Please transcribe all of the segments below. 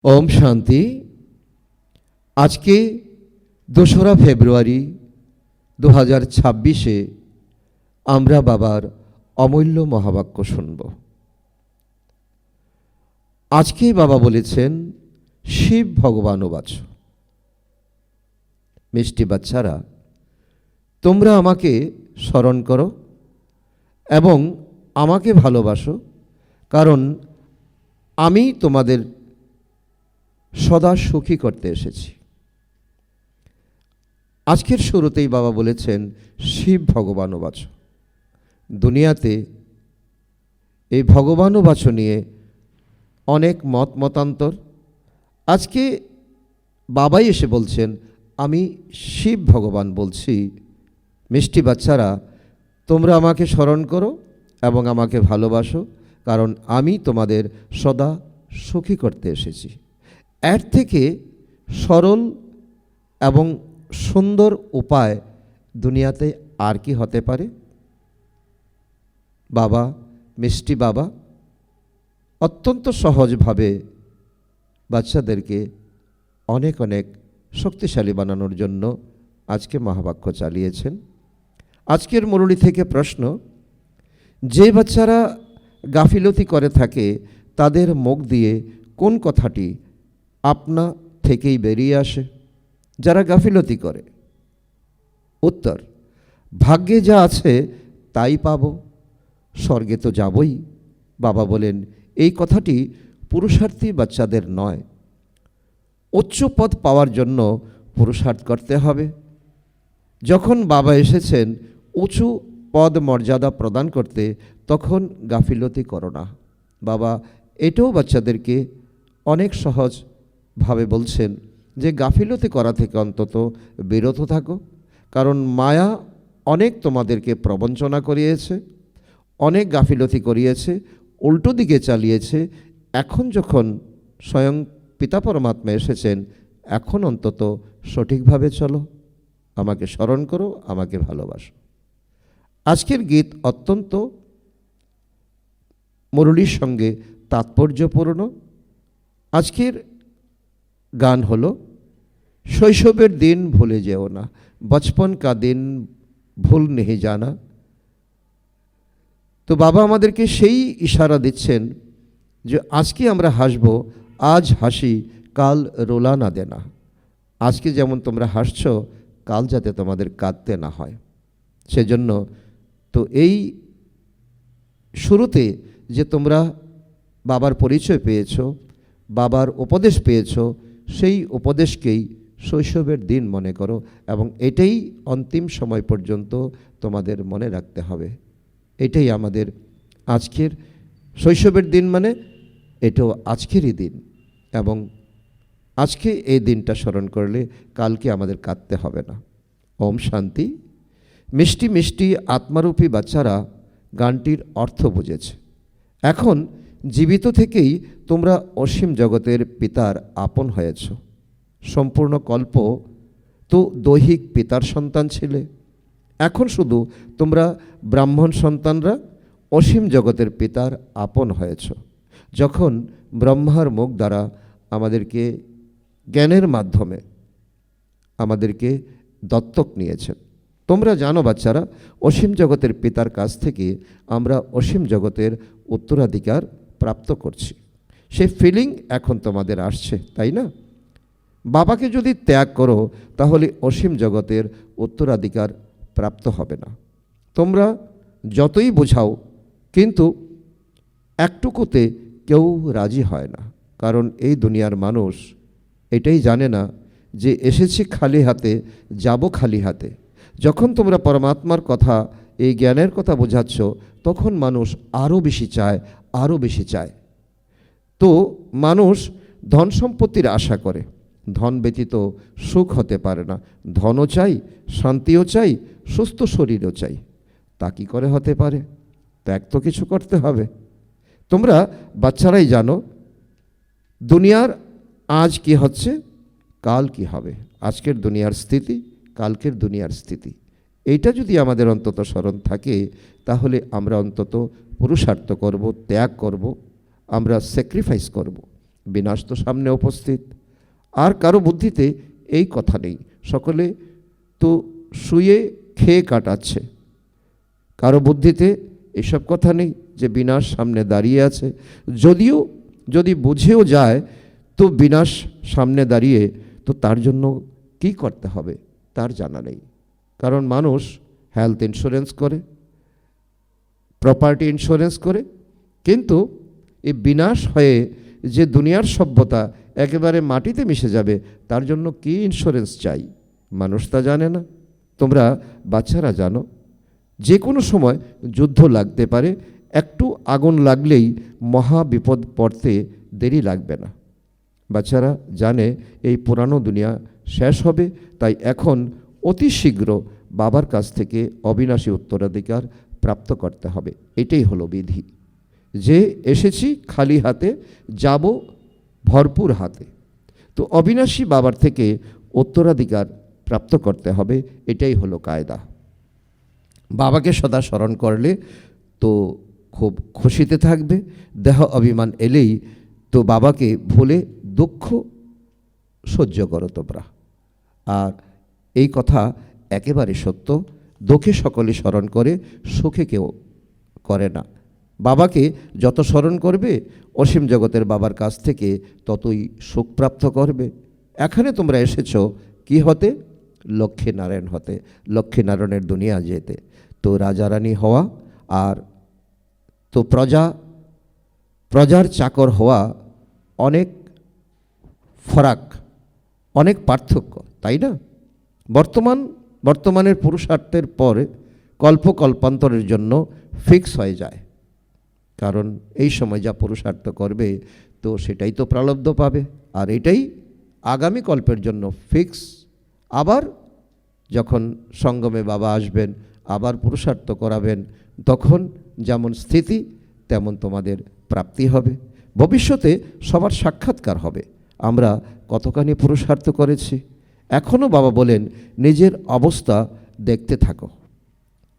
ओम शांति। आज के 2रा फेब्रुआरी 2026 आम्रा बाबार अमूल्य महावाक्य शुनब। आज के बाबा बोलेছেন शिव भगवान बाचो। मिष्टि बाच्चारा तोमरा आमाके स्मरण करो एवं आमाके भालोबासो, कारण आमी तोमादेर सदा सुखी करते एसेছি। आजकेर शुरूतेई बाबा बोलेছেন शिव भगवान बाचो। दुनियाते এই ভগবান বাচো নিয়ে অনেক মত মতান্তর। আজকে বাবাই এসে বলছেন আমি শিব ভগবান বলছি। মিষ্টি বাচ্চারা তোমরা আমাকে স্মরণ করো এবং আমাকে ভালোবাসো, কারণ আমি তোমাদের সদা সুখী করতে এসেছি। এর থেকে সরল এবং সুন্দর উপায় দুনিয়াতে আর কি হতে পারে? বাবা মিষ্টি বাবা অত্যন্ত সহজভাবে বাচ্চাদেরকে অনেক অনেক শক্তিশালী বানানোর জন্য আজকে মহাবাক্য চালিয়েছেন। আজকের মুরলী থেকে প্রশ্ন, যে বাচ্চারা গাফিলতি করে থাকে তাদের মুখ দিয়ে কোন কথাটি আপনা থেকেই বেরিয়ে আসে? যারা গাফিলতি করে, উত্তর ভাগ্যে যা আছে তাই পাবো, স্বর্গে তো যাবই। বাবা বলেন এই কথাটি পুরুষার্থী বাচ্চাদের নয়। উচ্চ পদ পাওয়ার জন্য পুরুষার্থ করতে হবে। যখন বাবা এসেছেন উঁচু পদ মর্যাদা প্রদান করতে, তখন গাফিলতি করো না। বাবা এটাও বাচ্চাদেরকে অনেক সহজভাবে বলছেন যে গাফিলতি করা থেকে অন্তত বিরত থাকো, কারণ মায়া অনেক তোমাদেরকে প্রবঞ্চনা করিয়েছে, অনেক গাফিলতি করিয়েছে, উল্টো দিকে চালিয়েছে। এখন যখন স্বয়ং পিতা পরমাত্মা এসেছেন, এখন অন্তত সঠিকভাবে চলো, আমাকে স্মরণ করো, আমাকে ভালোবাসো। আজকের গীত অত্যন্ত মুরলীর সঙ্গে তাৎপর্যপূর্ণ। আজকের গান হলো শৈশবের দিন ভুলে যেও না, বচপন কা দিন ভুল নেহি জানা। তো বাবা আমাদেরকে সেই ইশারা দিচ্ছেন যে আজকে আমরা হাসব, আজ হাসি কাল রোলা না দেনা। আজকে যেমন তোমরা হাসছো, কাল যাতে তোমাদের কাঁদতে না হয় সেজন্য। তো এই শুরুতে যে তোমরা বাবার পরিচয় পেয়েছো, বাবার উপদেশ পেয়েছো, সেই উপদেশকেই শৈশবের দিন মনে করো এবং এটাই অন্তিম সময় পর্যন্ত তোমাদের মনে রাখতে হবে। এটাই আমাদের আজকের শৈশবের দিন, মানে এটাও আজকেরই দিন, এবং আজকে এই দিনটা স্মরণ করলে কালকে আমাদের কাঁদতে হবে না। ওম শান্তি। মিষ্টি মিষ্টি আত্মারূপী বাচ্চারা গানটির অর্থ বুঝেছে। এখন জীবিত থেকেই তোমরা অসীম জগতের পিতার আপন হয়েছ। সম্পূর্ণ কল্প তো দৈহিক পিতার সন্তান ছিলে, এখন শুধু তোমরা ব্রাহ্মণ সন্তানরা অসীম জগতের পিতার আপন হয়েছ। যখন ব্রহ্মার মুখ দ্বারা আমাদেরকে জ্ঞানের মাধ্যমে আমাদেরকে দত্তক নিয়েছেন। তোমরা জানো বাচ্চারা, অসীম জগতের পিতার কাছ থেকে আমরা অসীম জগতের উত্তরাধিকার প্রাপ্ত করছি। সেই ফিলিং এখন তোমাদের আসছে, তাই না? বাবাকে যদি ত্যাগ করো তাহলে অসীম জগতের উত্তরাধিকার প্রাপ্ত হবে না। তোমরা যতই বোঝাও, কিন্তু একটুকুতে কেউ রাজি হয় না, কারণ এই দুনিয়ার মানুষ এটাই জানে না যে এসেছি খালি হাতে, যাব খালি হাতে। যখন তোমরা পরমাত্মার কথা, এই জ্ঞানের কথা বোঝাচ্ছ, তখন মানুষ আরও বেশি চায়, আরও বেশি চায়। তো মানুষ ধন সম্পত্তির আশা করে, ধন ব্যতীত সুখ হতে পারে না। ধনও চাই, শান্তিও চাই, সুস্থ শরীরও চাই। তা কি করে হতে পারে? ত্যাগ তো কিছু করতে হবে। তোমরা বাচ্চারাই জানো দুনিয়ার আজ কি হচ্ছে, কাল কি হবে। আজকের দুনিয়ার স্থিতি, কালকের দুনিয়ার স্থিতি, এইটা যদি আমাদের অন্তত স্মরণ থাকে, তাহলে আমরা অন্তত পুরুষার্থ করব, ত্যাগ করব, আমরা স্যাক্রিফাইস করব। বিনাশ তো সামনে উপস্থিত। আর কারো বুদ্ধিতে এই কথা নেই, সকলে তো শুয়ে খেয়ে কাটাচ্ছে। কারো বুদ্ধিতে এসব কথা নেই যে বিনাশ সামনে দাঁড়িয়ে আছে। যদিও যদি বুঝেও যায় তো বিনাশ সামনে দাঁড়িয়ে, তো তার জন্য কি করতে হবে তার জানা নেই। কারণ মানুষ হেলথ ইন্স্যুরেন্স করে, প্রপার্টি ইন্স্যুরেন্স করে, কিন্তু এই বিনাশ হয়ে যে দুনিয়ার সভ্যতা একেবারে মাটিতে মিশে যাবে তার জন্য কি ইন্স্যুরেন্স চাই মানুষ তা জানে না। তোমরা বাচ্চারা জানো যে কোনো সময় যুদ্ধ লাগতে পারে, একটু আগুন লাগলেই মহা বিপদ পড়তে দেরি লাগবে না। বাচ্চারা জানে এই পুরানো দুনিয়া শেষ হবে, তাই এখন অতি শীঘ্র বাবার কাছ থেকে অবিনাশী উত্তরাধিকার প্রাপ্ত করতে হবে। এটাই হলো বিধি, যে এসেছি খালি হাতে যাব ভরপুর হাতে। তো অবিনাশী বাবার থেকে উত্তরাধিকার প্রাপ্ত করতে হবে, এটাই হলো কায়দা। বাবাকে সদা স্মরণ করলে তো খুব খুশিতে থাকবে। দেহ অভিমান এলেই তো বাবাকে ভুলে দুঃখ সহ্য করো তোমরা। আর এই কথা একেবারে সত্য, দুঃখে সকলে স্মরণ করে, সুখে কেউ করে না। বাবাকে যত স্মরণ করবে অসীম জগতের বাবার কাছ থেকে ততই সুখ প্রাপ্ত করবে। এখানে তোমরা এসেছ কি হতে? লক্ষ্মীনারায়ণ হতে, লক্ষ্মীনারায়ণের দুনিয়া যেতে। তো রাজা রানী হওয়া আর তো প্রজার চাকর হওয়া অনেক ফরাক, অনেক পার্থক্য, তাই না? বর্তমানের পুরুষার্থের পরে কল্পান্তরের জন্য ফিক্স হয়ে যায়। কারণ এই সময় যা পুরুষার্থ করবে তো সেটাই তো প্রালব্ধ পাবে, আর এটাই আগামী কল্পের জন্য ফিক্স। আবার যখন সঙ্গমে বাবা আসবেন, আবার পুরুষার্থ করাবেন, তখন যেমন স্থিতি তেমন তোমাদের প্রাপ্তি হবে। ভবিষ্যতে সবার সাক্ষাৎকার হবে। আমরা কতখানি পুরুষার্থ করেছি। এখনও বাবা বলেন নিজের অবস্থা দেখতে থাকো,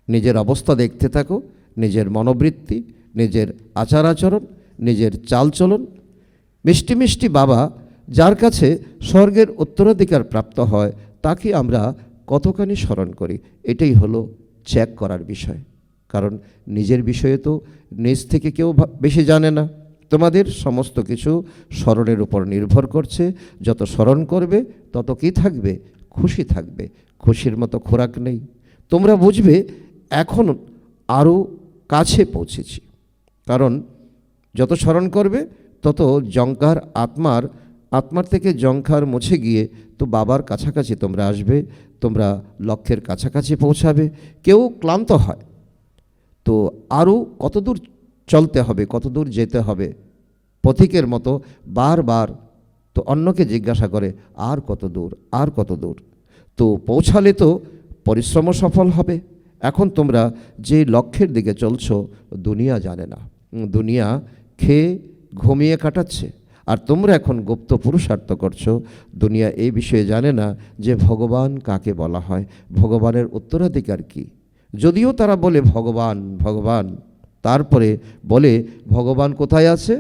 নিজের অবস্থা দেখতে থাকো, নিজের মনোবৃত্তি, নিজের আচার আচরণ, নিজের চালচলন। মিষ্টি মিষ্টি বাবা যার কাছে স্বর্গের উত্তরাধিকার প্রাপ্ত হয় তাকে আমরা কতখানি স্মরণ করি, এটাই হলো চেক করার বিষয়। কারণ নিজের বিষয়ে তো নিজ থেকে কেউ বেশি জানে না। তোমাদের সমস্ত কিছু স্মরণের উপর নির্ভর করছে। যত স্মরণ করবে তত কি থাকবে? খুশি থাকবে। খুশির মতো খোরাক নেই। তোমরা বুঝবে এখন আরও কাছে পৌঁছেছি। কারণ যত স্মরণ করবে তত জঙ্কার আত্মার থেকে জঙ্কার মুছে গিয়ে তো বাবার কাছাকাছি তোমরা আসবে, তোমরা লক্ষ্যের কাছাকাছি পৌঁছাবে। কেউ ক্লান্ত হয় তো আরও কতদূর চলতে হবে, কতদূর যেতে হবে, পথিকের মতো বারবার তো অন্যকে জিজ্ঞাসা করে আর কত দূর, আর কত দূর। তো পৌঁছালে তো পরিশ্রম সফল হবে। এখন তোমরা যে লক্ষ্যের দিকে চলছো দুনিয়া জানে না, দুনিয়া খেয়ে ঘুমিয়ে কাটাচ্ছে। আর তোমরা এখন গুপ্ত পুরুষার্থ করছো, দুনিয়া এই বিষয়ে জানে না যে ভগবান কাকে বলা হয়, ভগবানের উত্তরাধিকার কি। যদিও তারা বলে ভগবান ভগবান, তারপরে বলে ভগবান কোথায় আছে?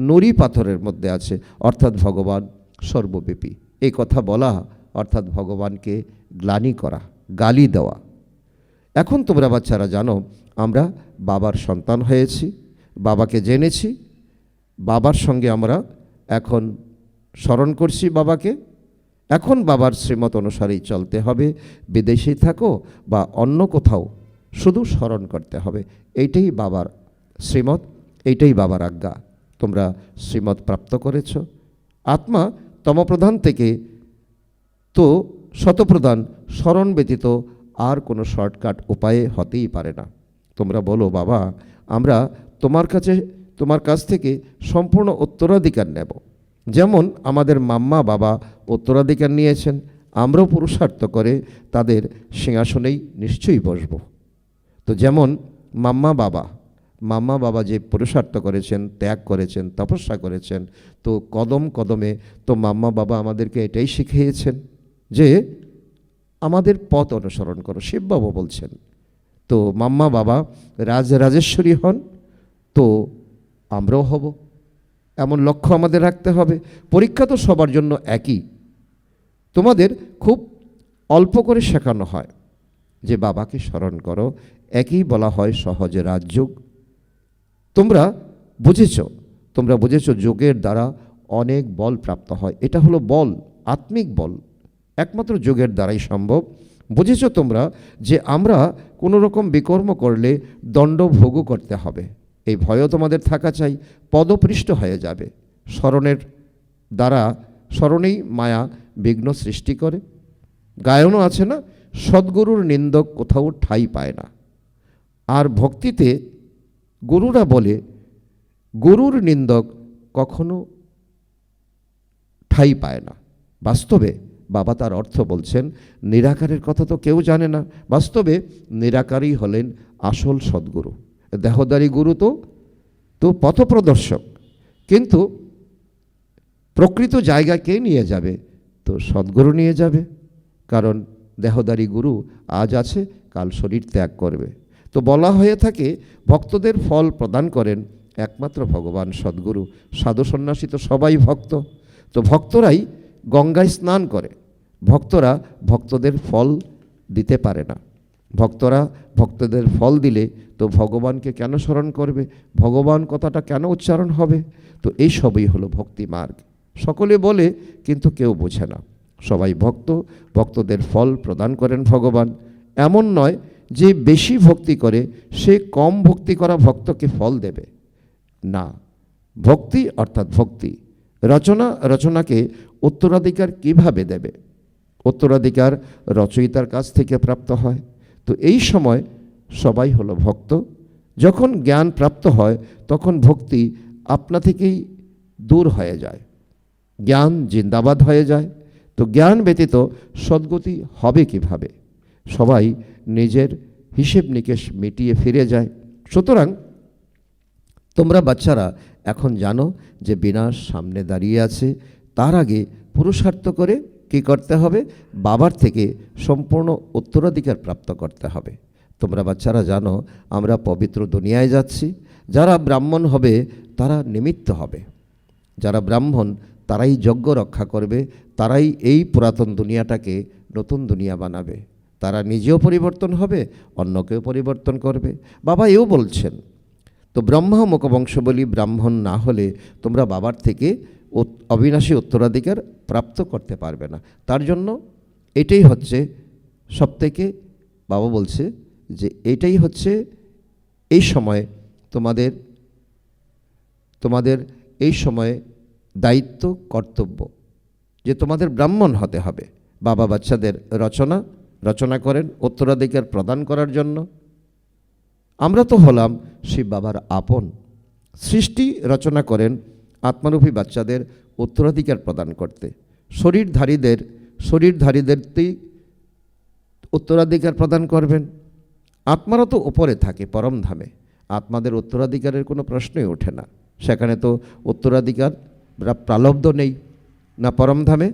নুড়ি পাথরের মধ্যে আছে, অর্থাৎ ভগবান সর্বব্যাপী। এই কথা বলা অর্থাৎ ভগবানকে গ্লানি করা, গালি দেওয়া। এখন তোমরা বাচ্চারা জানো আমরা বাবার সন্তান হয়েছি, বাবাকে জেনেছি, বাবার সঙ্গে আমরা এখন স্মরণ করছি বাবাকে। এখন বাবার শ্রীমত অনুসারেই চলতে হবে। বিদেশে থাকো বা অন্য কোথাও, শুধু স্মরণ করতে হবে। এইটাই বাবার শ্রীমত, এইটাই বাবার আজ্ঞা। তোমরা শ্রীমত প্রাপ্ত করেছ। আত্মা তমপ্রধান থেকে তো শতপ্রধান, স্মরণ ব্যতীত আর কোনো শর্টকাট উপায়ে হতেই পারে না। তোমরা বলো বাবা আমরা তোমার কাছ থেকে সম্পূর্ণ উত্তরাধিকার নেব। যেমন আমাদের মাম্মা বাবা উত্তরাধিকার নিয়েছেন, আমরাও পুরুষার্থ করে তাদের সিংহাসনেই নিশ্চয়ই বসব। তো যেমন মাম্মা বাবা যে পুরুষার্থ করেছেন, ত্যাগ করেছেন, তপস্যা করেছেন, তো কদম কদমে তো মাম্মা বাবা আমাদেরকে এটাই শিখিয়েছেন যে আমাদের পথ অনুসরণ করো। শিববাবু বলছেন তো মাম্মা বাবা রাজরাজেশ্বরী হন, তো আমরাও হব। এমন লক্ষ্য আমাদের রাখতে হবে। পরীক্ষা তো সবার জন্য একই। তোমাদের খুব অল্প করে শেখানো হয় যে বাবাকে স্মরণ করো, একই বলা হয় সহজে রাজযোগ। তোমরা বুঝেছ যোগের দ্বারা অনেক বল প্রাপ্ত হয়। এটা হলো বল, আত্মিক বল, একমাত্র যোগের দ্বারাই সম্ভব। বুঝেছ তোমরা যে আমরা কোনো রকম বিকর্ম করলে দণ্ড ভোগও করতে হবে, এই ভয়ও তোমাদের থাকা চাই। পদপৃষ্ট হয়ে যাবে। স্মরণেই মায়া বিঘ্ন সৃষ্টি করে। গায়নও আছে না, সদ্গুরুর নিন্দক কোথাও ঠাঁই পায় না। আর ভক্তিতে গুরুরা বলে গুরুর নিন্দক কখনো ঠাঁই পায় না। বাস্তবে বাবা তার অর্থ বলছেন, নিরাকারের কথা তো কেউ জানে না। বাস্তবে নিরাকারই হলেন আসল সদ্গুরু। দেহদারী গুরু তো পথপ্রদর্শক, কিন্তু প্রকৃত জায়গায় কে নিয়ে যাবে? তো সদ্গুরু নিয়ে যাবে। কারণ দেহদারী গুরু আজ আছে, কাল শরীর ত্যাগ করবে। তো বলা হয়ে থাকে ভক্তদের ফল প্রদান করেন একমাত্র ভগবান সদ্গুরু। সাধু সন্ন্যাসী তো সবাই ভক্ত। তো ভক্তরাই গঙ্গায় স্নান করে, ভক্তরা ভক্তদের ফল দিতে পারে না। ভক্তদের ফল দিলে তো ভগবানকে কেন স্মরণ করবে? ভগবান কথাটা কেন উচ্চারণ হবে? তো এই সবই হলো ভক্তি মার্গ। সকলে বলে কিন্তু কেউ বোঝে না। সবাই ভক্তদের ফল প্রদান করেন ভগবান। এমন নয় যে বেশি ভক্তি করে সে কম ভক্তি করা ভক্তকে ফল দেবে না। ভক্তি অর্থাৎ ভক্তি। রচনাকে উত্তরাধিকার কিভাবে দেবে? উত্তরাধিকার রচয়িতার কাছ থেকে প্রাপ্ত হয়। তো এই সময় সবাই হলো ভক্ত। যখন জ্ঞান প্রাপ্ত হয় তখন ভক্তি আপনা থেকেই দূর হয়ে যায়, জ্ঞান জিন্দাবাদ হয়ে যায়। তো জ্ঞান ব্যতীত সদ্গতি হবে কিভাবে? সবাই নিজের হিসেব নিকেশ মিটিয়ে ফিরে যায়। সুতরাং তোমরা বাচ্চারা এখন জানো যে বিনাশ সামনে দাঁড়িয়ে আছে। তার আগে পুরুষার্থ করে কি করতে হবে? বাবার থেকে সম্পূর্ণ উত্তরাধিকার প্রাপ্ত করতে হবে। তোমরা বাচ্চারা জানো আমরা পবিত্র দুনিয়ায় যাচ্ছি। যারা ব্রাহ্মণ হবে তারা নিমিত্ত হবে। যারা ব্রাহ্মণ তারাই যজ্ঞ রক্ষা করবে, তারাই এই পুরাতন দুনিয়াটাকে নতুন দুনিয়া বানাবে। তারা নিজেও পরিবর্তন হবে, অন্যকেও পরিবর্তন করবে। বাবা এও বলছেন, তো ব্রহ্মা মুখবংশ বলি ব্রাহ্মণ না হলে তোমরা বাবার থেকে অবিনাশী উত্তরাধিকার প্রাপ্ত করতে পারবে না। তার জন্য এটাই হচ্ছে সবথেকে, বাবা বলছে যে এটাই হচ্ছে এই সময় তোমাদের এই সময়ে দায়িত্ব, কর্তব্য যে তোমাদের ব্রাহ্মণ হতে হবে। বাবা বাচ্চাদের রচনা করেন উত্তরাধিকার প্রদান করার জন্য। আমরা তো হলাম শিব বাবার আপন। সৃষ্টি রচনা করেন আত্মারূপী বাচ্চাদের উত্তরাধিকার প্রদান করতে। শরীরধারীদেরই উত্তরাধিকার প্রদান করবেন। আত্মারা তো উপরে থাকে পরমধামে, আত্মাদের উত্তরাধিকারের কোনো প্রশ্নই ওঠে না। সেখানে তো উত্তরাধিকার প্রালব্ধ নেই। না পরমধামে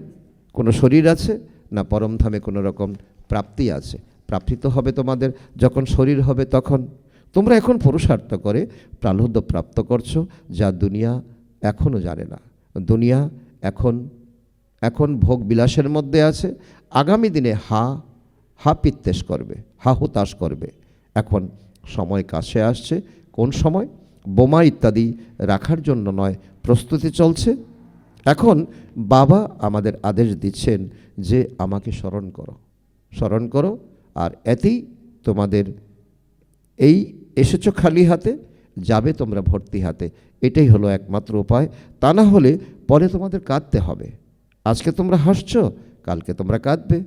কোনো শরীর আছে, না পরমধামে কোনো রকম প্রাপ্তি আছে। প্রাপ্তি তো হবে তোমাদের যখন শরীর হবে তখন। তোমরা এখন পুরুষার্থ করে প্রালব্ধ প্রাপ্ত করছো, যা দুনিয়া এখনও জানে না। দুনিয়া এখন ভোগ বিলাসের মধ্যে আছে। আগামী দিনে হা পিত্তেশ করবে, হুতাশ করবে। এখন সময় কাছে আসছে। কোন সময়? বোমা ইত্যাদি রাখার জন্য নয়, প্রস্তুতি চলছে। এখন বাবা আমাদের আদেশ দিচ্ছেন যে আমাকে স্মরণ করো। আর এতেই তোমাদের এই এসেছো খালি হাতে, যাবে তোমরা ভর্তি হাতে। এটাই হলো একমাত্র উপায়। তা না হলে পরে তোমাদের কাঁদতে হবে। আজকে তোমরা হাসছো, কালকে তোমরা কাঁদবে।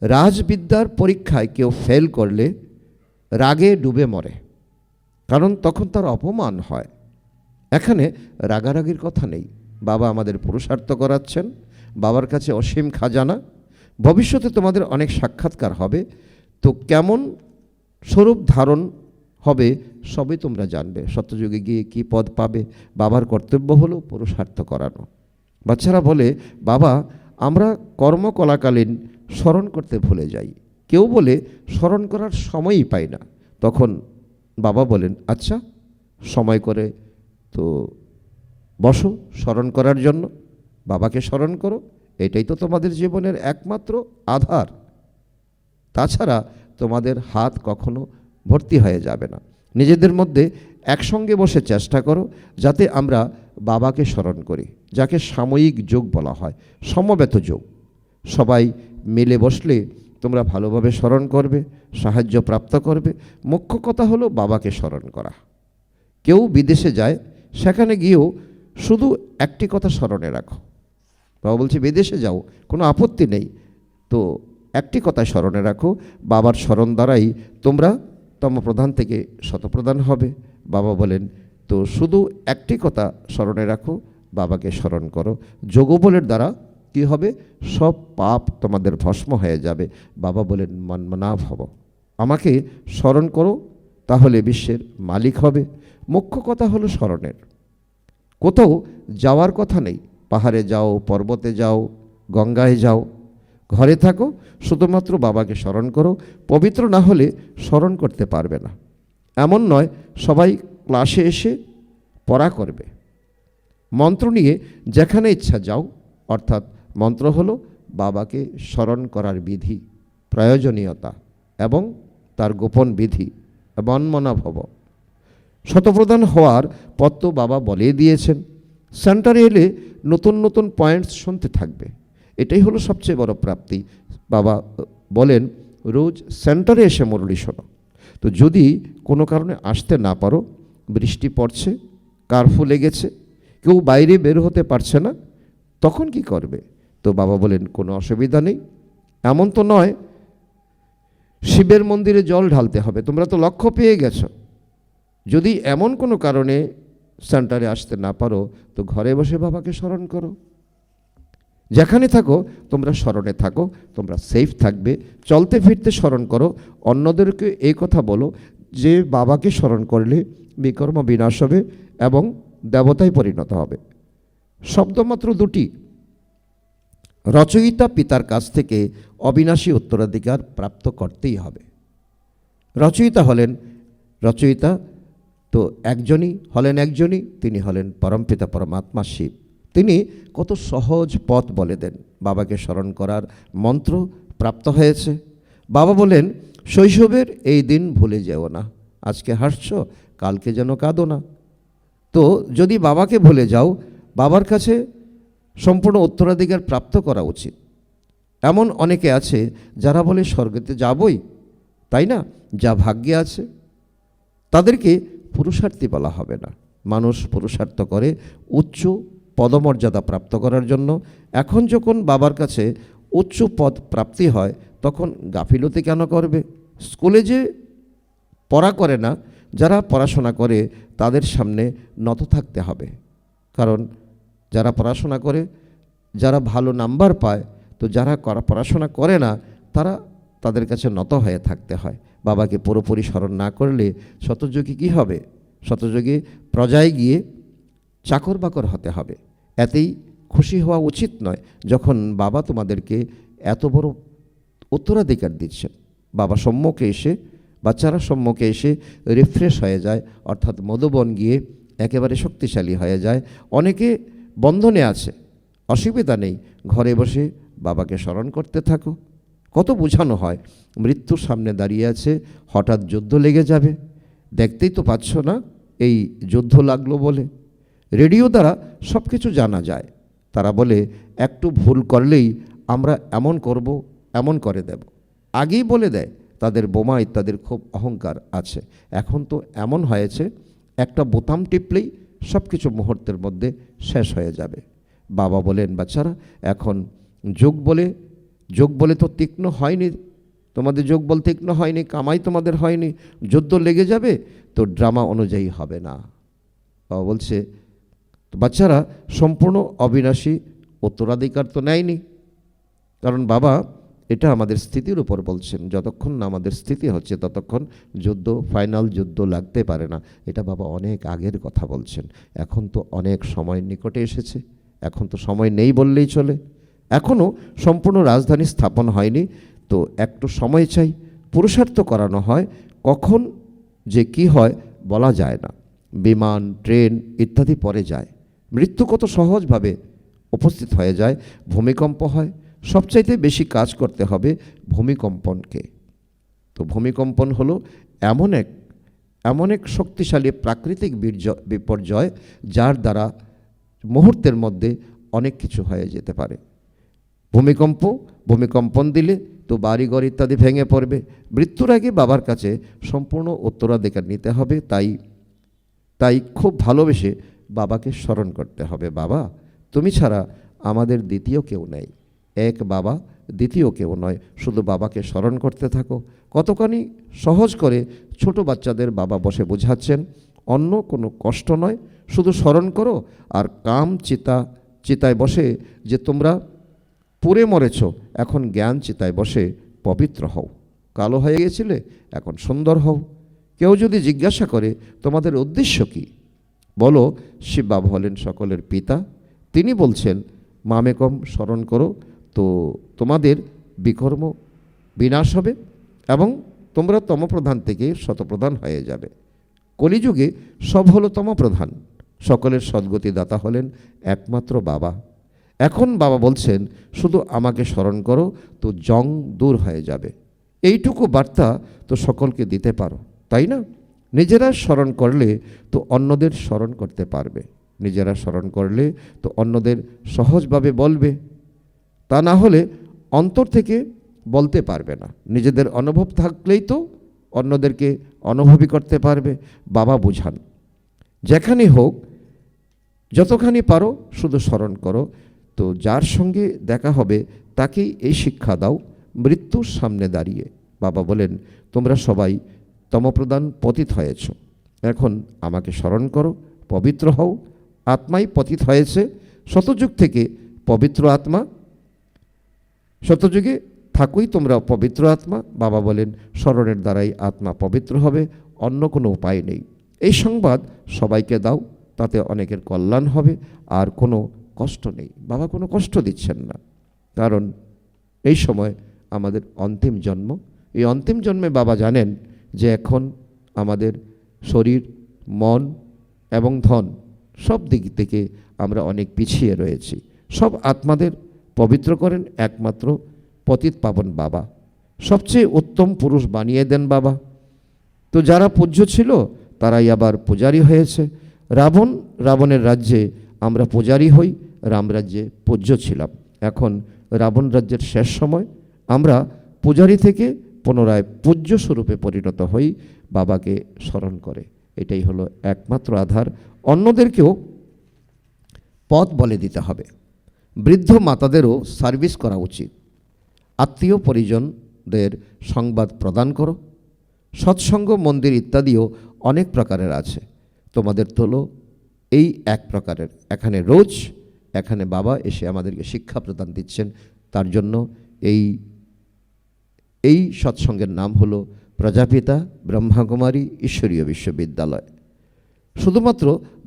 রাজবিদ্যার পরীক্ষায় কেউ ফেল করলে রাগে ডুবে মরে, কারণ তখন তার অপমান হয়। এখানে রাগারাগির কথা নেই। বাবা আমাদের পুরুষার্থ করাচ্ছেন। বাবার কাছে অসীম খাজানা। ভবিষ্যতে তোমাদের অনেক সাক্ষাৎকার হবে। তো কেমন স্বরূপ ধারণ হবে সবই তোমরা জানবে। সত্যযুগে গিয়ে কি পদ পাবে? বাবার কর্তব্য হলো পুরুষার্থ করানো। বাচ্চারা বলে, বাবা আমরা কর্মকলাকালীন স্মরণ করতে ভুলে যাই। কেউ বলে স্মরণ করার সময়ই পাই না। তখন বাবা বলেন, আচ্ছা সময় করে তো বসো স্মরণ করার জন্য, বাবাকে স্মরণ করো। এটাই তো তোমাদের জীবনের একমাত্র আধার। তাছাড়া তোমাদের হাত কখনো ভর্তি হয়ে যাবে না। নিজেদের মধ্যে একসঙ্গে বসে চেষ্টা করো যাতে আমরা বাবাকে স্মরণ করি, যাকে সাময়িক যোগ বলা হয়, সমবেত যোগ। সবাই মিলে বসলে তোমরা ভালোভাবে স্মরণ করবে, সাহায্য প্রাপ্ত করবে। মুখ্য কথা হলো বাবাকে স্মরণ করা। কেউ বিদেশে যায়, সেখানে গিয়েও শুধু একটি কথা স্মরণে রাখো। বাবা বলছে বিদেশে যাও, কোনো আপত্তি নেই, তো একটি কথা স্মরণে রাখো, বাবার স্মরণ দ্বারাই তোমরা তমপ্রধান থেকে শতপ্রধান হবে। বাবা বলেন তো শুধু একটি কথা স্মরণে রাখো, বাবাকে স্মরণ করো। যোগবলের দ্বারা কি হবে? সব পাপ তোমাদের ভস্ম হয়ে যাবে। বাবা বলেন মন্মনা ভব, আমাকে স্মরণ করো, তাহলে বিশ্বের মালিক হবে। মুখ্য কথা হলো স্মরণের। কোথাও যাওয়ার কথা নেই, পাহাড়ে যাও, পর্বতে যাও, গঙ্গায় যাও, ঘরে থাকো, শুধুমাত্র বাবাকে স্মরণ করো। পবিত্র না হলে স্মরণ করতে পারবে না। এমন নয় সবাই ক্লাসে এসে পড়া করবে, মন্ত্র নিয়ে যেখানে ইচ্ছা যাও। অর্থাৎ মন্ত্র হলো বাবাকে স্মরণ করার বিধি, প্রয়োজনীয়তা এবং তার গোপন বিধি। মন্মনা ভব, শতপ্রধান হওয়ার পথ তো বাবা বলেই দিয়েছেন। সেন্টারে এলে নতুন নতুন পয়েন্টস শুনতে থাকবে, এটাই হলো সবচেয়ে বড় প্রাপ্তি। বাবা বলেন রোজ সেন্টারে এসে মুরলি শোনো। তো যদি কোনো কারণে আসতে না পারো, বৃষ্টি পড়ছে, কারফিউ লেগেছে, কেউ বাইরে বের হতে পারছে না, তখন কি করবে? তো বাবা বলেন কোনো অসুবিধা নেই। এমন তো নয় শিবের মন্দিরে জল ঢালতে হবে, তোমরা তো লক্ষ্য পেয়ে গেছো। যদি এমন কোনো কারণে সেন্টারে আসতে না পারো, তো ঘরে বসে বাবাকে স্মরণ করো। যেখানে থাকো তোমরা স্মরণে থাকো, তোমরা সেফ থাকবে। চলতে ফিরতে স্মরণ করো। অন্যদেরকে এই কথা বলো যে বাবাকে স্মরণ করলে বিকর্ম বিনাশ হবে এবং দেবতায় পরিণত হবে। শব্দমাত্র দুটি। রচয়িতা পিতার কাছ থেকে অবিনাশী উত্তরাধিকার প্রাপ্ত করতেই হবে। রচয়িতা তো একজনই, তিনি হলেন পরমপিতা পরমাত্মা শিব। তিনি কত সহজ পথ বলে দেন, বাবাকে স্মরণ করার মন্ত্র প্রাপ্ত হয়েছে। বাবা বলেন শৈশবের এই দিন ভুলে যেও না, আজকে হাসছ কালকে যেন কাঁদো না। তো যদি বাবাকে ভুলে যাও, বাবার কাছে সম্পূর্ণ উত্তরাধিকার প্রাপ্ত করা উচিত। এমন অনেকে আছে যারা বলে স্বর্গেতে যাবই, তাই না, যা ভাগ্যে আছে। তাদেরকে পুরুষার্থী বলা হবে না। মানুষ পুরুষার্থ করে উচ্চ পদমর্যাদা প্রাপ্ত করার জন্য। এখন যখন বাবার কাছে উচ্চ পদ প্রাপ্তি হয়, তখন গাফিলতি কেন করবে? স্কুলে যে পড়া করে না, যারা পড়াশোনা করে তাদের সামনে নত থাকতে হবে। কারণ যারা পড়াশোনা করে, যারা ভালো নাম্বার পায়, তো যারা পড়াশোনা করে না তাদের কাছে নত হয়ে থাকতে হয়। বাবাকে পুরোপুরি স্মরণ না করলে শতযোগী কী হবে? শতযোগী প্রজায় গিয়ে চাকর বাকর হতে হবে। এতেই খুশি হওয়া উচিত নয় যখন বাবা তোমাদেরকে এত বড় উত্তরাধিকার দিচ্ছেন। বাবা সম্মুখে এসে, বাচ্চারা সম্মুখে এসে রিফ্রেশ হয়ে যায়, অর্থাৎ মধুবন গিয়ে একেবারে শক্তিশালী হয়ে যায়। অনেকে বন্ধনে আছে, অসুবিধা নেই, ঘরে বসে বাবাকে স্মরণ করতে থাকো। কত বোঝানো হয়, মৃত্যুর সামনে দাঁড়িয়ে আছে, হঠাৎ যুদ্ধ লেগে যাবে, দেখতেই তো পাচ্ছ না এই যুদ্ধ লাগলো বলে। রেডিও দ্বারা সব কিছু জানা যায়। তারা বলে একটু ভুল করলেই আমরা এমন করব, এমন করে দেব, আগেই বলে দেয়। তাদের বোমা ইত্যাদির খুব অহংকার আছে। এখন তো এমন হয়েছে, একটা বোতাম টিপলেই সব কিছু মুহূর্তের মধ্যে শেষ হয়ে যাবে। বাবা বলেন বাচ্চারা, এখন যোগ বলে তো তীক্ষ্ণ হয়নি, তোমাদের যোগ বল তীক্ষ্ণ হয়নি, কামাই তোমাদের হয়নি, যুদ্ধ লেগে যাবে, তো ড্রামা অনুযায়ী হবে না। বাবা বলছে বাচ্চারা সম্পূর্ণ অবিনাশী উত্তরাধিকার তো নেয়নি। কারণ বাবা এটা আমাদের স্থিতির উপর বলছেন, যতক্ষণ না আমাদের স্থিতি হচ্ছে ততক্ষণ ফাইনাল যুদ্ধ লাগতে পারে না। এটা বাবা অনেক আগের কথা বলছেন। এখন তো অনেক সময় নিকটে এসেছে, এখন তো সময় নেই বললেই চলে। এখনও সম্পূর্ণ রাজধানী স্থাপন হয়নি, তো একটু সময় চাই, পুরুষার্থ করানো হয়। কখন যে কি হয় বলা যায় না। বিমান, ট্রেন ইত্যাদি পরে যায়, মৃত্যু কত সহজভাবে উপস্থিত হয়ে যায়। ভূমিকম্প হয়, সবচাইতে বেশি কাজ করতে হবে ভূমিকম্পনকে। তো ভূমিকম্পন হলো এমন এক শক্তিশালী প্রাকৃতিক বিপর্যয় যার দ্বারা মুহূর্তের মধ্যে অনেক কিছু হয়ে যেতে পারে। ভূমিকম্পন দিলে তো বাড়িঘর ইত্যাদি ভেঙে পড়বে। মৃত্যুর আগে বাবার কাছে সম্পূর্ণ উত্তরাধিকার নিতে হবে। তাই খুব ভালোবেসে বাবাকে স্মরণ করতে হবে। বাবা, তুমি ছাড়া আমাদের দ্বিতীয় কেউ নেই। এক বাবা, দ্বিতীয় কেউ নয়। শুধু বাবাকে স্মরণ করতে থাকো। কতখানি সহজ করে ছোট বাচ্চাদের বাবা বসে বোঝাচ্ছেন, অন্য কোনো কষ্ট নয়, শুধু স্মরণ করো। আর কাম চিতায় বসে যে তোমরা পুড়ে মরেছ, এখন জ্ঞান চিতায় বসে পবিত্র হও। কালো হয়ে গিয়েছিলে, এখন সুন্দর হও। কেউ যদি জিজ্ঞাসা করে তোমাদের উদ্দেশ্য কি, বলো শিব বাবা হলেন সকলের পিতা। তিনি বলছেন মামেকম স্মরণ করো, তো তোমাদের বিকর্ম বিনাশ হবে এবং তোমরা তমপ্রধান থেকে শতপ্রধান হয়ে যাবে। কলিযুগে সব হলো তমপ্রধান, সকলের সদ্গতি দাতা হলেন একমাত্র বাবা। এখন বাবা বলছেন শুধু আমাকে স্মরণ করো, তো জং দূর হয়ে যাবে। এইটুকু বার্তা তো সকলকে দিতে পারো, তাই না? নিজেরা স্মরণ করলে তো অন্যদের স্মরণ করতে পারবে, নিজেরা স্মরণ করলে তো অন্যদের সহজভাবে বলবে। তা না হলে অন্তর থেকে বলতে পারবে না। নিজেদের অনুভব থাকলেই তো অন্যদেরকে অনুভবী করতে পারবে। বাবা বুঝান, যেখানে হোক যতখানি পারো শুধু স্মরণ করো। তো যার সঙ্গে দেখা হবে তাকেই এই শিক্ষা দাও মৃত্যুর সামনে দাঁড়িয়ে। বাবা বলেন তোমরা সবাই তমপ্রধান পতিত হয়েছ, এখন আমাকে স্মরণ করো, পবিত্র হও। আত্মাই পতিত হয়েছে, শতযুগ থেকে পবিত্র আত্মা, শতযুগে থাকুই তোমরা পবিত্র আত্মা। বাবা বলেন স্মরণের দ্বারাই আত্মা পবিত্র হবে, অন্য কোনো উপায় নেই। এই সংবাদ সবাইকে দাও, তাতে অনেকের কল্যাণ হবে আর কোনো কষ্ট নেই। বাবা কোনো কষ্ট দিচ্ছেন না, কারণ এই সময় আমাদের অন্তিম জন্ম। এই অন্তিম জন্মে বাবা জানেন যে এখন আমাদের শরীর, মন এবং ধন সব দিক থেকে আমরা অনেক পিছিয়ে রয়েছি। সব আত্মাদের পবিত্র করেন একমাত্র পতিত পাবন বাবা। সবচেয়ে উত্তম পুরুষ বানিয়ে দেন বাবা। তো যারা পূজ্য ছিল তারাই আবার পূজারী হয়েছে। রাবণের রাজ্যে আমরা পূজারী হই, রামরাজ্যে পূজ্য ছিলাম। এখন রাবণ রাজ্যের শেষ সময়, আমরা পূজারী থেকে পুনরায় পূজ্য স্বরূপে পরিণত হই বাবাকে স্মরণ করে। এটাই হলো একমাত্র আধার। অন্যদেরকেও পথ বলে দিতে হবে। বৃদ্ধ মাতাদেরও সার্ভিস করা উচিত। আত্মীয় পরিজনদের সংবাদ প্রদান করো। সৎসঙ্গ, মন্দির ইত্যাদিও অনেক প্রকারের আছে, তোমাদের তোলো এই এক প্রকারের। এখানে বাবা এসে আমাদেরকে শিক্ষা প্রদান দিচ্ছেন। তার জন্য এই সৎসঙ্গের নাম হলো প্রজাপিতা ব্রহ্মাকুমারী ঈশ্বরীয় বিশ্ববিদ্যালয়। শুধুমাত্র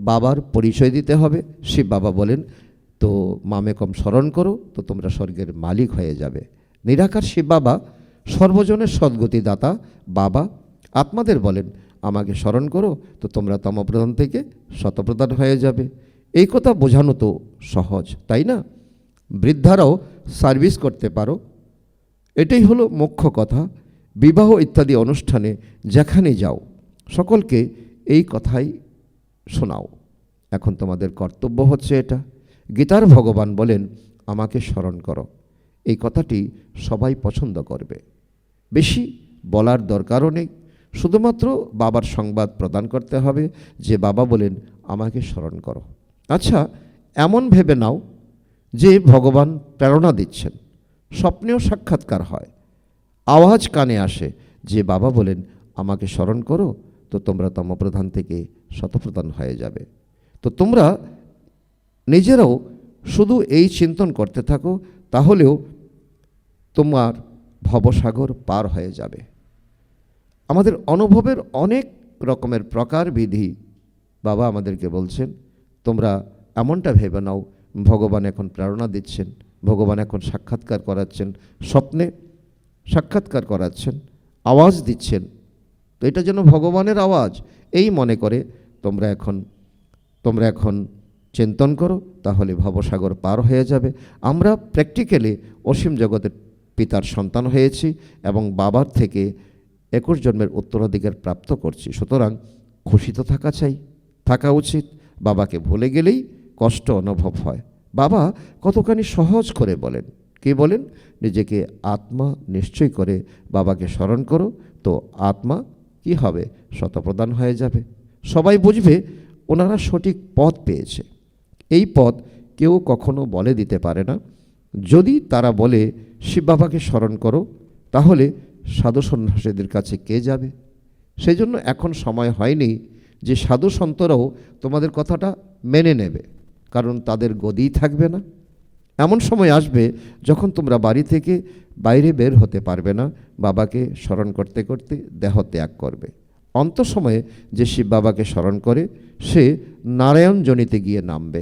বাবার পরিচয় দিতে হবে। শিব বাবা বলেন তো মামেকম স্মরণ করো, তো তোমরা স্বর্গের মালিক হয়ে যাবে। নিরাকার শিব বাবা সর্বজনের সদ্গতি দাতা বাবা। আত্মাদের বলেন আমাকে স্মরণ করো, তো তোমরা তমপ্রধান থেকে শতপ্রধান হয়ে যাবে। এই কথা বোঝানো তো সহজ, তাই না? বৃদ্ধারাও সার্ভিস করতে পারো, এটাই হলো মুখ্য কথা। বিবাহ ইত্যাদি অনুষ্ঠানে যেখানে যাও সকলকে এই কথাই শোনাও। এখন তোমাদের কর্তব্য হচ্ছে এটা। গীতার ভগবান বলেন আমাকে স্মরণ করো। এই কথাটি সবাই পছন্দ করবে, বেশি বলার দরকারও নেই। শুধুমাত্র বাবার সংবাদ প্রদান করতে হবে যে বাবা বলেন আমাকে স্মরণ করো। আচ্ছা, এমন ভেবে নাও যে ভগবান প্রেরণা দিচ্ছেন, স্বপ্নেও সাক্ষাৎকার হয়, আওয়াজ কানে আসে যে বাবা বলেন আমাকে স্মরণ করো, তো তোমরা তমপ্রধান থেকে শতপ্রধান হয়ে যাবে। তো তোমরা নিজেরাও শুধু এই চিন্তন করতে থাকো, তাহলেও তোমার ভবসাগর পার হয়ে যাবে। আমাদের অনুভবের অনেক রকমের প্রকারবিধি বাবা আমাদেরকে বলছেন। তোমরা এমনটা ভেবে নাও ভগবান এখন প্রেরণা দিচ্ছেন, ভগবান এখন সাক্ষাৎকার করাচ্ছেন, স্বপ্নে সাক্ষাৎকার করাচ্ছেন, আওয়াজ দিচ্ছেন। তো এটা যেন ভগবানের আওয়াজ এই মনে করে তোমরা এখন চিন্তন করো, তাহলে ভবসাগর পার হয়ে যাবে। আমরা প্র্যাকটিক্যালি অসীম জগতের পিতার সন্তান হয়েছি এবং বাবার থেকে 21 জন্মের উত্তরাধিকার প্রাপ্ত করছি। সুতরাং খুশি তো থাকা উচিত। বাবাকে ভুলে গেলেই কষ্ট অনুভব হয়। বাবা কতখানি সহজ করে বলেন, কি বলেন? নিজেকে আত্মা নিশ্চয় করে বাবাকে স্মরণ করো, তো আত্মা কি হবে? শতপ্রদান হয়ে যাবে। সবাই বুঝবে ওনারা সঠিক পথ পেয়েছে। এই পথ কেউ কখনো বলে দিতে পারে না। যদি তারা বলে শিব বাবাকে স্মরণ করো, তাহলে সাধু সন্ন্যাসীদের কাছে কে যাবে? সেই জন্য এখন সময় হয়নি যে সাধু সন্তরাও তোমাদের কথাটা মেনে নেবে, কারণ তাদের গদি থাকবে না। এমন সময় আসবে যখন তোমরা বাড়ি থেকে বাইরে বের হতে পারবে না, বাবাকে স্মরণ করতে করতে দেহ ত্যাগ করবে। অন্ত সময়ে যে শিব বাবাকে স্মরণ করে সে নারায়ণ জনিতে গিয়ে নামবে,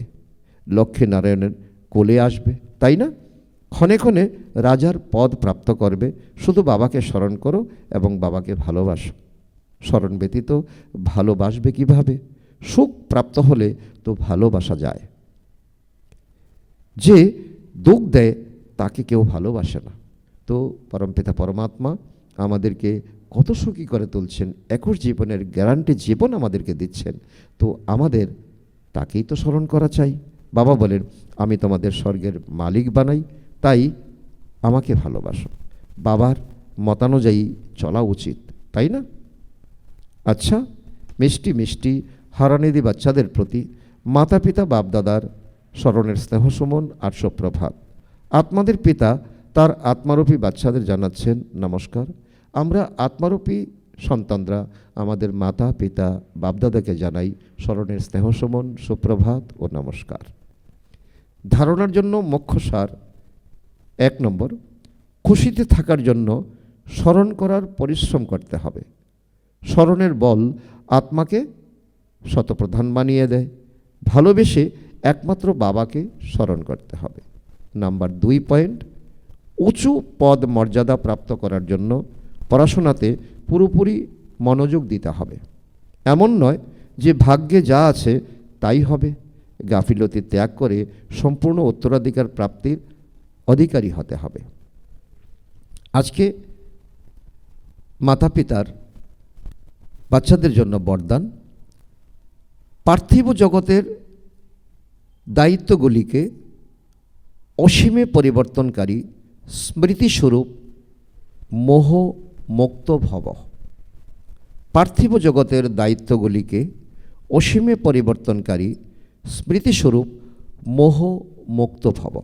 লক্ষ্মী নারায়ণের কোলে আসবে, তাই না? ক্ষণে ক্ষণে রাজার পদ প্রাপ্ত করবে। শুধু বাবাকে স্মরণ করো এবং বাবাকে ভালোবাসো। স্মরণ ব্যতীত ভালোবাসবে কিভাবে? সুখ প্রাপ্ত হলে তো ভালোবাসা যায়। যে দুঃখ দেয় তাকে কেউ ভালোবাসে না। তো পরমপিতা পরমাত্মা আমাদেরকে কত সুখী করে তুলছেন, 21 জীবনের গ্যারান্টি জীবন আমাদেরকে দিচ্ছেন। তো আমাদের তাকেই তো স্মরণ করা চাই। বাবা বলেন, আমি তোমাদের স্বর্গের মালিক বানাই, তাই আমাকে ভালোবাসো। বাবার মতানুযায়ী চলা উচিত, তাই না? আচ্ছা, মিষ্টি মিষ্টি হারানিধি বাচ্চাদের প্রতি মাতা পিতা বাপদাদার স্মরণের স্নেহসুমন আর সুপ্রভাত। আত্মাদের পিতা তার আত্মারূপী বাচ্চাদের জানাচ্ছেন নমস্কার। আমরা আত্মারূপী সন্তানরা আমাদের মাতা পিতা বাপদাদাকে জানাই স্মরণের স্নেহসুমন, সুপ্রভাত ও নমস্কার। ধারণার জন্য মুখ্য সার: 1 নম্বর, খুশিতে থাকার জন্য স্মরণ করার পরিশ্রম করতে হবে। স্মরণের বল আত্মাকে শতপ্রধান বানিয়ে দেয়। ভালোবেসে একমাত্র বাবাকে স্মরণ করতে হবে। নাম্বার 2 পয়েন্ট, উঁচু পদ মর্যাদা প্রাপ্ত করার জন্য পড়াশোনাতে পুরোপুরি মনোযোগ দিতে হবে। এমন নয় যে ভাগ্যে যা আছে তাই হবে। গাফিলতি ত্যাগ করে সম্পূর্ণ উত্তরাধিকার প্রাপ্তির অধিকারী হতে হবে। আজকে মাতা পিতার বাচ্চাদের জন্য বরদান: পার্থিব জগতের দায়িত্বগুলিকে অসীমে পরিবর্তনকারী স্মৃতিস্বরূপ মোহ মুক্ত ভব। পার্থিব জগতের দায়িত্বগুলিকে অসীমে পরিবর্তনকারী স্মৃতিস্বরূপ মোহ মুক্ত ভব।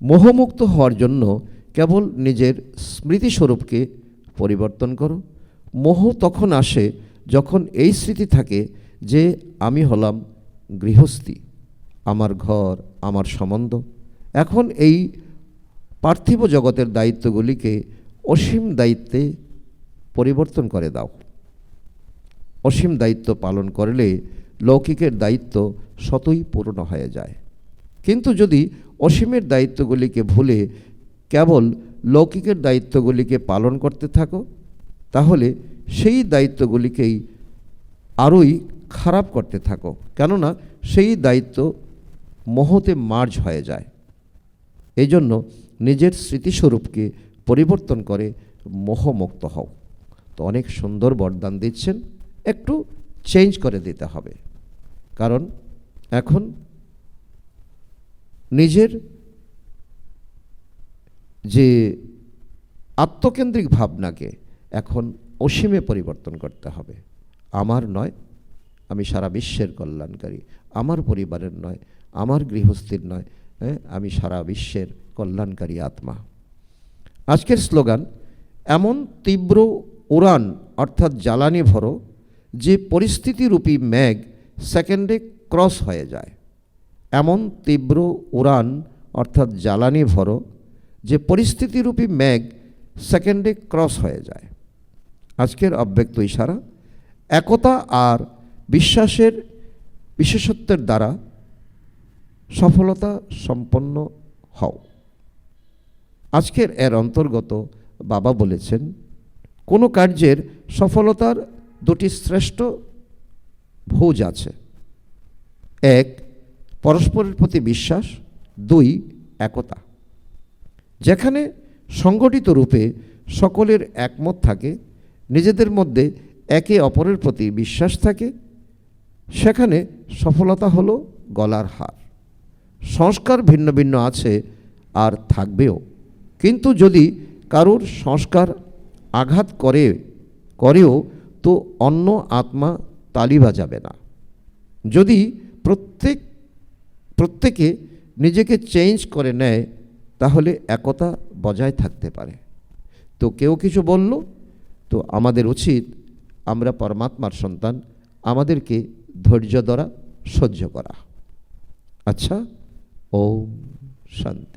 মোহমুক্ত হওয়ার জন্য কেবল নিজের স্মৃতিস্বরূপকে পরিবর্তন করো। মোহ তখন আসে যখন এই স্মৃতি থাকে যে আমি হলাম গৃহস্থী, আমার ঘর, আমার সম্বন্ধ। এখন এই পার্থিব জগতের দায়িত্বগুলিকে অসীম দায়িত্বে পরিবর্তন করে দাও। অসীম দায়িত্ব পালন করলে লৌকিকের দায়িত্ব শতই পূর্ণ হয়ে যায়। কিন্তু যদি অসীমের দায়িত্বগুলিকে ভুলে কেবল লৌকিকের দায়িত্বগুলিকে পালন করতে থাকো, তাহলে সেই দায়িত্বগুলিকেই আরোই খারাপ করতে থাকো, কেননা সেই দায়িত্ব মোহতে মার্জ হয়ে যায়। এই জন্য নিজের স্মৃতিস্বরূপকে পরিবর্তন করে মোহমুক্ত হও। তো অনেক সুন্দর বরদান দিচ্ছেন, একটু চেঞ্জ করে দিতে হবে। কারণ এখন নিজের যে আত্মকেন্দ্রিক ভাবনাকে এখন অসীমে পরিবর্তন করতে হবে। আমার নয়, আমি সারা বিশ্বের কল্যাণকারী। আমার পরিবারের নয়, আমার গৃহস্থীর নয়, আমি সারা বিশ্বের কল্যাণকারী আত্মা। আজকের স্লোগান: এমন তীব্র উড়ান অর্থাৎ জ্বালানি ভরো যে পরিস্থিতিরূপী মেঘ সেকেন্ডে ক্রস হয়ে যায়। এমন তীব্র উড়ান অর্থাৎ জ্বালানি ভরো যে পরিস্থিতিরূপী মেঘ সেকেন্ডে ক্রস হয়ে যায়। আজকের অব্যক্ত ইশারা: একতা আর বিশ্বাসের বিশেষত্বের দ্বারা সফলতা সম্পন্ন হও। আজকের এর অন্তর্গত বাবা বলেছেন, কোনো কার্যের সফলতার দুটি শ্রেষ্ঠ ভোজ আছে। এক, পরস্পরের প্রতি বিশ্বাস। দুই, একতা। যেখানে সংগঠিত রূপে সকলের একমত থাকে, নিজেদের মধ্যে একে অপরের প্রতি বিশ্বাস থাকে, সেখানে সফলতা হলো গলার হার। সংস্কার ভিন্ন ভিন্ন আছে আর থাকবেও, কিন্তু যদি কারোর সংস্কার আঘাত করেও তো অন্য আত্মা তালি বাজাবে না। যদি প্রত্যেকে নিজেকে চেঞ্জ করে নেয়, তাহলে একতা বজায় থাকতে পারে। তো কেউ কিছু বলল, তো আমাদের উচিত, আমরা পরমাত্মার সন্তান, আমাদেরকে ধৈর্য ধরা, সহ্য করা। আচ্ছা, ওম শান্তি।